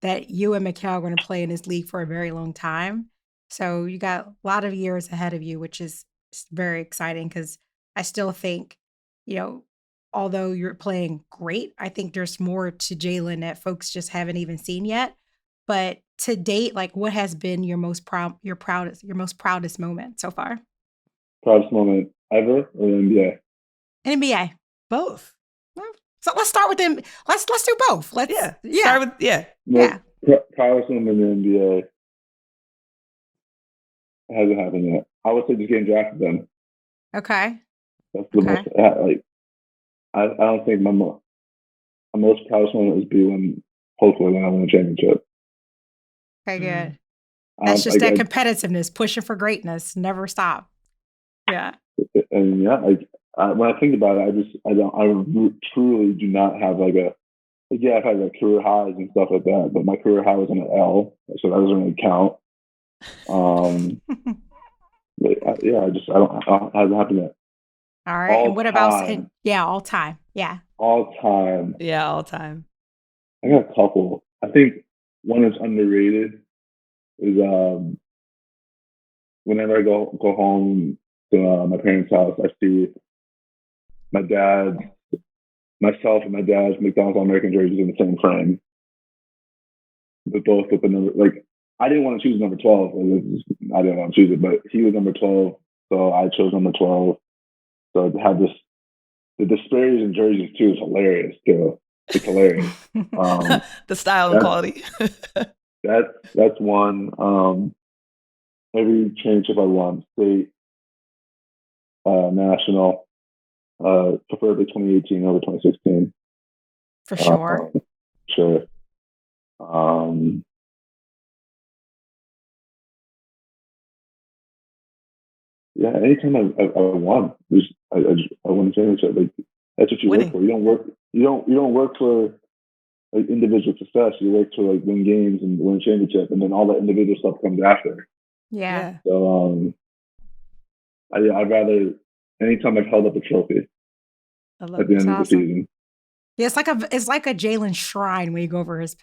that you and Mikal are going to play in this league for a very long time. So you got a lot of years ahead of you, which is very exciting because I still think, you know, although you're playing great, I think there's more to Jalen that folks just haven't even seen yet. But to date, like what has been your most proudest moment so far? Proudest moment ever or NBA? NBA. Both. So let's start with them. Let's do both. Start with proudest moment in the NBA hasn't happened yet. I would say just getting drafted then. Okay. That's the most I don't think my most proudest moment would be hopefully when I win a championship. Okay, good. That's just that competitiveness, pushing for greatness, never stop. Yeah. And when I think about it, I truly do not have I've had like career highs and stuff like that, but my career high was on an L, so that doesn't really count. But it hasn't happened yet. All right. All And what about, time. all time. Yeah. All time. Yeah, all time. I got a couple. I think one that's underrated is whenever I go home to my parents' house, I see my dad, myself, and my dad's McDonald's All-American jerseys in the same frame. But both with the number, like, I didn't want to choose number 12. I didn't want to choose it, but he was number 12, so I chose number 12. So to have the disparities in jerseys too is hilarious too. It's hilarious. The style and quality. That's one. Every championship I won, state, national, preferably 2018 over 2016. For sure. Sure. Yeah, anytime I won, I won a championship. Like, that's what you Winning. work for. You don't work for like individual success. You work to like win games and win a championship, and then all that individual stuff comes after. Yeah. So I'd rather anytime I've held up a trophy I love at the it. end of the season. Yeah, it's like a Jalen shrine when you go over his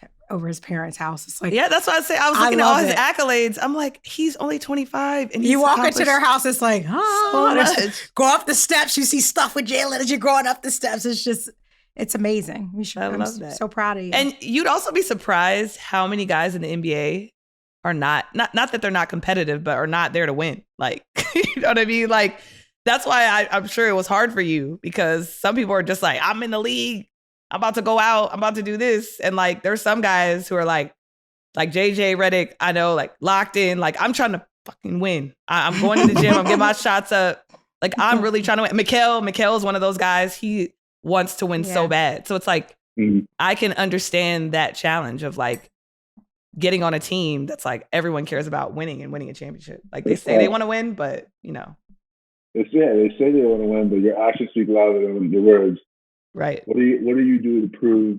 parents' house. It's like, Yeah, that's what I say. I was looking at all his accolades. I'm like, he's only 25, and you walk into their house. It's like, so much. Go up the steps. You see stuff with Jalen as you're going up the steps. It's amazing. I love that. So proud of you. And you'd also be surprised how many guys in the NBA are not that they're not competitive, but are not there to win. Like, you know what I mean? Like, that's why I'm sure it was hard for you, because some people are just like, I'm in the league, I'm about to go out, I'm about to do this. And like, there's some guys who are like JJ Redick, I know, like locked in, like I'm trying to fucking win. I'm going to the gym, I'm getting my shots up. Like, I'm really trying to win. Mikal is one of those guys. He wants to win so bad. So it's like, I can understand that challenge of like getting on a team that's like everyone cares about winning and winning a championship. Like, they say they want to win, but you know. They say they want to win, but your actions speak louder than your words. Right. What do you do to prove,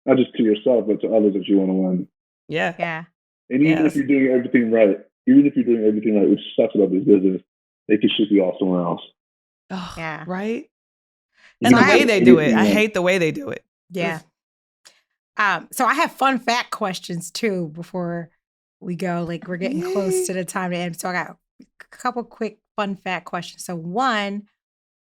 not just to yourself, but to others that you want to win? Yeah. Yeah. And even if you're doing everything right, which sucks about this business, they can ship you off somewhere else. Oh, yeah. Right. And the way they do it, I hate the way they do it. Yeah. So I have fun fact questions too before we go. Like, we're getting close to the time to end. So I got a couple quick fun fact questions. So one,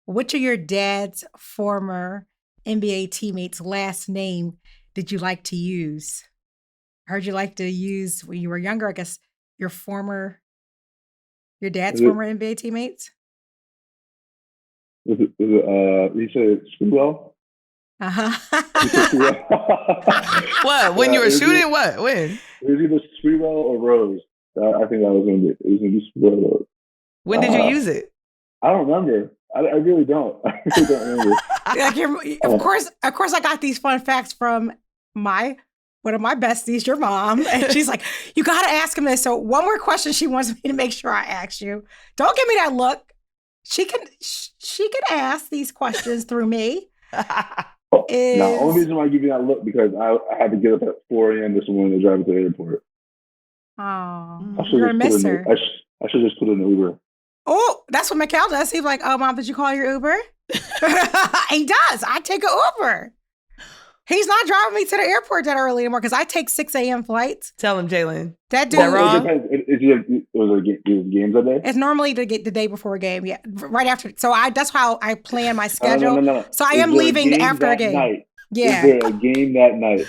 which of your dad's former NBA teammates' last name did you like to use? I heard you like to use when you were younger, I guess, your dad's former NBA teammates? You said Sprewell? What? When you were shooting? What? When? It was either Sprewell or Rose. I think that was going to be Sprewell. When did you use it? I don't remember. I really don't. I really don't remember. Of course, I got these fun facts from one of my besties, your mom. And she's like, you got to ask him this. So one more question she wants me to make sure I ask you. Don't give me that look. She can ask these questions through me. The only reason why I give you that look because I had to get up at 4 a.m. this morning to drive to the airport. Oh, you're gonna miss her. I should just put in an Uber. Oh, that's what Mikal does. He's like, oh, Mom, did you call your Uber? He does. I take an Uber. He's not driving me to the airport that early anymore because I take 6 a.m. flights. Tell him, Jalen. That dude. Was there games that day? It's normally the day before a game. Yeah, right after. So that's how I plan my schedule. No. So I am leaving after a game. Night? Yeah. Is there a game that night?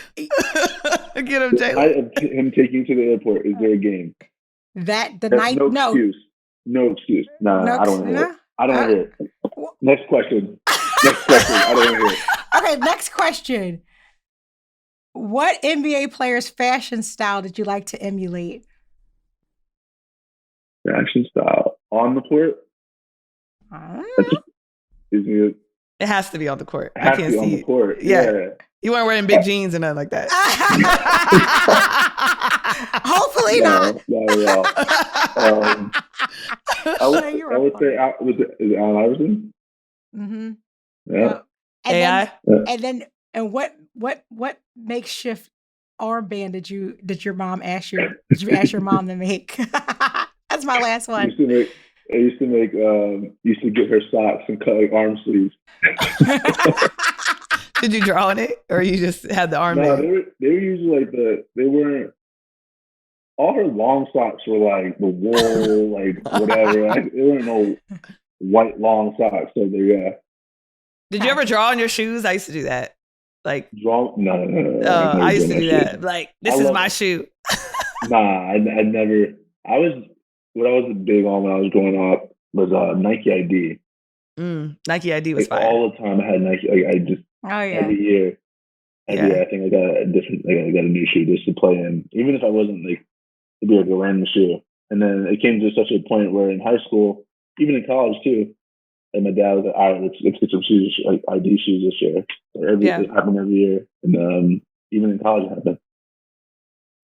Get him, Jalen. Him taking you to the airport. Is there a game? No excuse. No, I don't want to hear it. I don't want to hear it. Next question. I don't want to hear it. Okay, next question. What NBA player's fashion style did you like to emulate? Fashion style on the court? It has to be on the court. I can't see on the court. Yeah. You weren't wearing big jeans or nothing like that. Hopefully not. I would say, is it Allen Iverson? Mm-hmm. Yeah. AI. And what makeshift armband did your mom ask you? Did you ask your mom to make? That's my last one. I used to get her socks and cut like arm sleeves. Did you draw on it, or you just had the armband? No, they were usually like they weren't. All her long socks were like the wool, like whatever. There weren't no white long socks. So yeah. Did you ever draw on your shoes? I used to do that. Like draw? No. I used to do that. Like this is my shoe. Nah, I never. What I was big on when I was growing up was Nike ID. Nike ID was like, fire. All the time I had Nike. Like, I just every year I think I got a different. Like, I got a new shoe just to play in, even if I wasn't like to be like a random shoe. And then it came to such a point where in high school, even in college too, and my dad was like, "All right, let's get some shoes, like ID shoes this year." So it happened every year, and even in college it happened.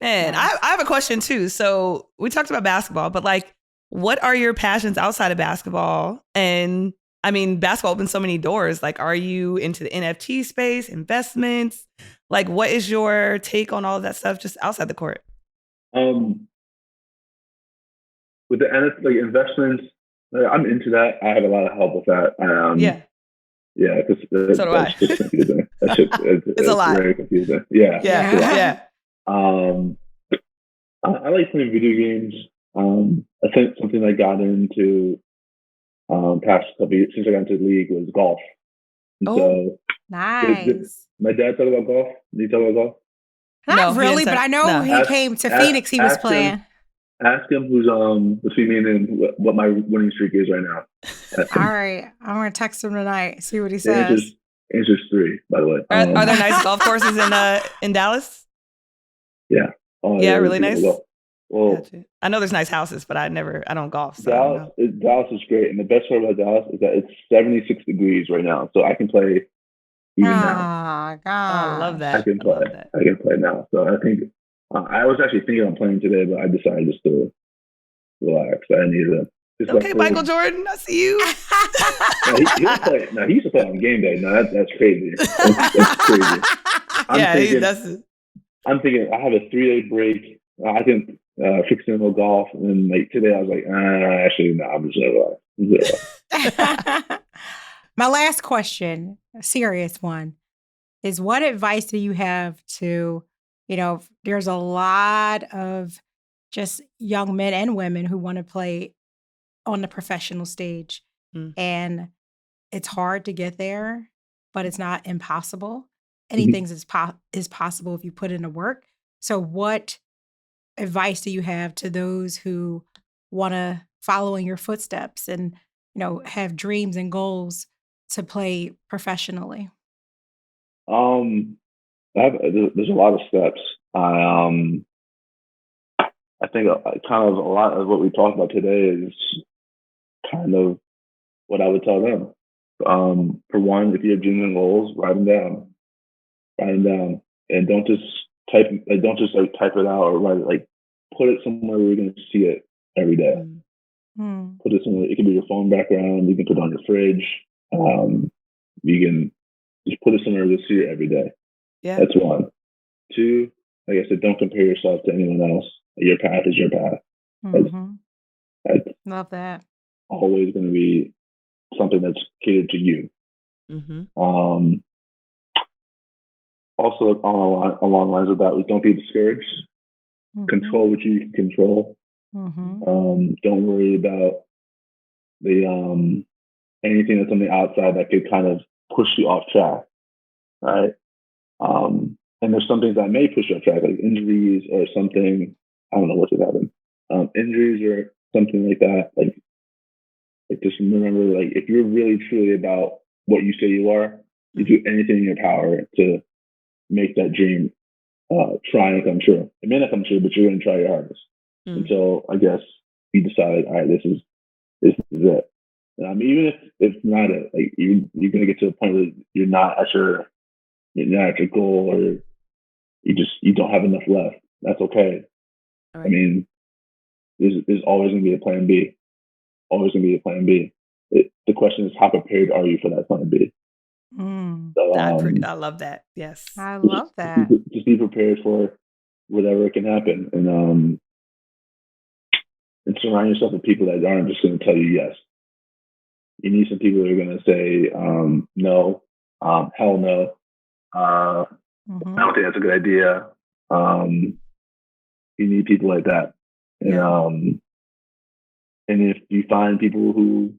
Man, I have a question too. So we talked about basketball, but like, what are your passions outside of basketball? And I mean, basketball opens so many doors. Like, are you into the NFT space, investments? Like, what is your take on all of that stuff just outside the court? With the NFT, like investments, I'm into that. I have a lot of help with that. Yeah, because so do I. Just confusing. It's a lot. Very confusing. Yeah. I like playing video games. I think something I got into past couple years since I got into the league was golf. And so nice. My dad talked about golf. Did he talk about golf? Not really, but I know he came to Phoenix. He was playing. Ask him who's between me and him what my winning streak is right now. All right, I'm gonna text him tonight. See what he says. Answer's 3, by the way. Are there nice golf courses in Dallas? Yeah. Really nice. Well, gotcha. I know there's nice houses, but I don't golf. So Dallas is great, and the best part about Dallas is that it's 76 degrees right now, so I can play even now. God. I love that. I can play now. So I think I was actually thinking on playing today, but I decided just to relax. I needed to. Okay, Michael Jordan, I see you. He'll play. Now he used to play on game day. No, that's crazy. That's crazy. I'm thinking I have a 3-day break. I can fix him with golf, and then like today I was like, actually, no, I'm just gonna relax. My last question, a serious one, is what advice do you have to, there's a lot of just young men and women who want to play on the professional stage. And it's hard to get there, but it's not impossible. Anything is possible if you put in the work. So what advice do you have to those who want to follow in your footsteps and, have dreams and goals to play professionally? There's a lot of steps. I think kind of a lot of what we talked about today is kind of what I would tell them. For one, if you have dreams and goals, write them down, and don't just type it out or write it. Like, put it somewhere where you're going to see it every day. Put it somewhere. It can be your phone background. You can put it on your fridge. You can just put it somewhere you'll see it every day. Yeah, that's one. 2, like I said, don't compare yourself to anyone else. Your path is your path. That's love that. Always going to be something that's catered to you. Also, along the lines of that, don't be discouraged. Control what you can control. Don't worry about the anything that's on the outside that could kind of push you off track, right? And there's some things that may push you off track, like injuries or something. I don't know what could happen. Injuries or something like that. Like just remember, like if you're really truly about what you say you are, you do anything in your power to make that dream try and come true. It may not come true, but you're going to try your hardest until I guess you decide, all right, this is it. Even if it's not it, like you're going to get to a point where you're not at your goal, or you don't have enough left. That's okay. Right. I mean, there's always going to be a plan B. Always going to be a plan B. The question is, how prepared are you for that plan B? So, I love that. Yes, I love that. Just be prepared for whatever can happen, and and surround yourself with people that aren't just going to tell you yes. You need some people that are going to say no, hell no. I don't think that's a good idea. You need people like that. And if you find people who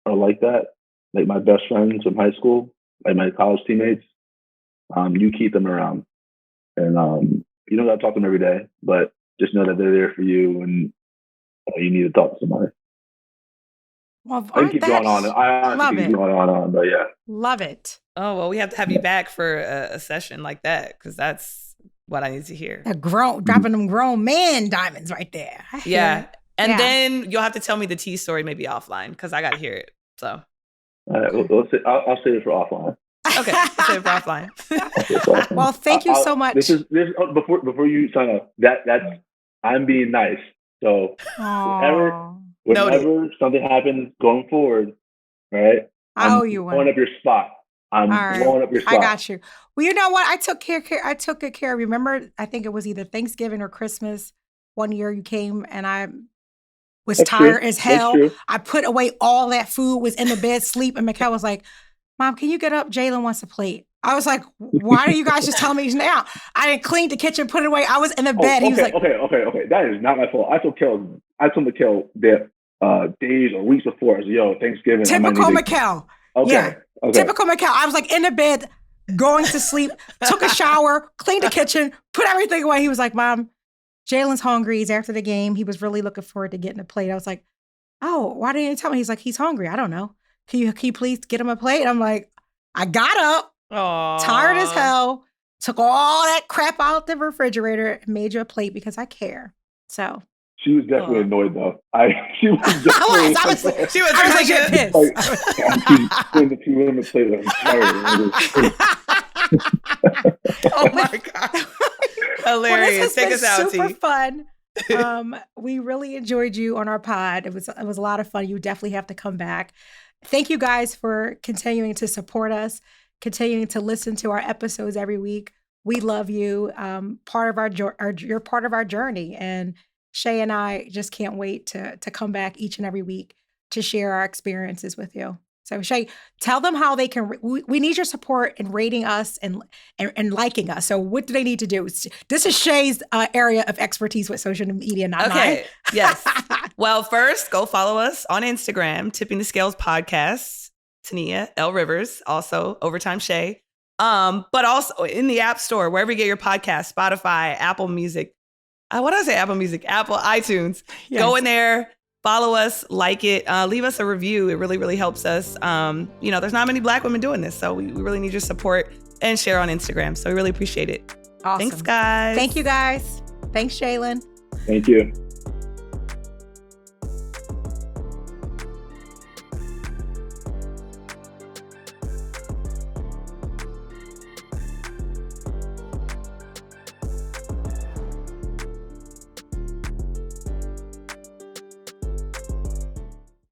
are like that, like my best friends from high school, like my college teammates, you keep them around. And you don't got to talk to them every day, but just know that they're there for you when you need to talk to somebody. Well, I can keep going on. I honestly keep going on, but yeah. Love it. Oh, well, we have to have you back for a session like that, because that's what I need to hear. Dropping them grown man diamonds right there. Yeah. And then you'll have to tell me the tea story maybe offline, because I got to hear it. So. All right, I'll save it for offline. Okay, I'll save it for offline. Well, thank you so much. This before you sign up. That's I'm being nice. So whenever something happens going forward, right? I'm blowing up your spot. Blowing up your spot. I got you. Well, you know what? I took good care. Remember, I think it was either Thanksgiving or Christmas. One year you came and I was tired as hell. I put away all that food, was in the bed, sleep, and Mikkel was like, Mom, can you get up? Jalen wants a plate. I was like, why are you guys just telling me now? I didn't clean the kitchen, put it away. I was in the bed. He was like, okay. That is not my fault. I told Mikkel that days or weeks before. I said, yo, Thanksgiving. Typical Mikkel. Okay. Yeah. Okay. Typical Mikkel. I was like in the bed, going to sleep, took a shower, cleaned the kitchen, put everything away. He was like, Mom, Jalen's hungry. He's after the game. He was really looking forward to getting a plate. I was like, oh, why didn't you tell me? He's like, he's hungry. I don't know. Can you please get him a plate? I'm like, I got up, tired as hell, took all that crap out the refrigerator, and made you a plate because I care. So she was definitely annoyed though. She was definitely she was like pissed. Oh my God. Hilarious. Well, Take us out, super fun. We really enjoyed you on our pod. It was a lot of fun. You definitely have to come back. Thank you guys for continuing to support us, continuing to listen to our episodes every week. We love you. You're part of our journey, and Shay and I just can't wait to come back each and every week to share our experiences with you. So Shay, tell them how they can. We need your support in rating us and liking us. So what do they need to do? This is Shay's area of expertise with social media, not mine. Yes. Well, first, go follow us on Instagram, Tipping the Scales Podcast, Tania L. Rivers, also Overtime Shay. But also in the App Store, wherever you get your podcast, Spotify, Apple Music. What did I say? Apple Music, Apple, iTunes. Yes. Go in there. Follow us, like it, leave us a review. It really, really helps us. There's not many Black women doing this, so we really need your support, and share on Instagram. So we really appreciate it. Awesome. Thanks, guys. Thank you, guys. Thanks, Jalen. Thank you.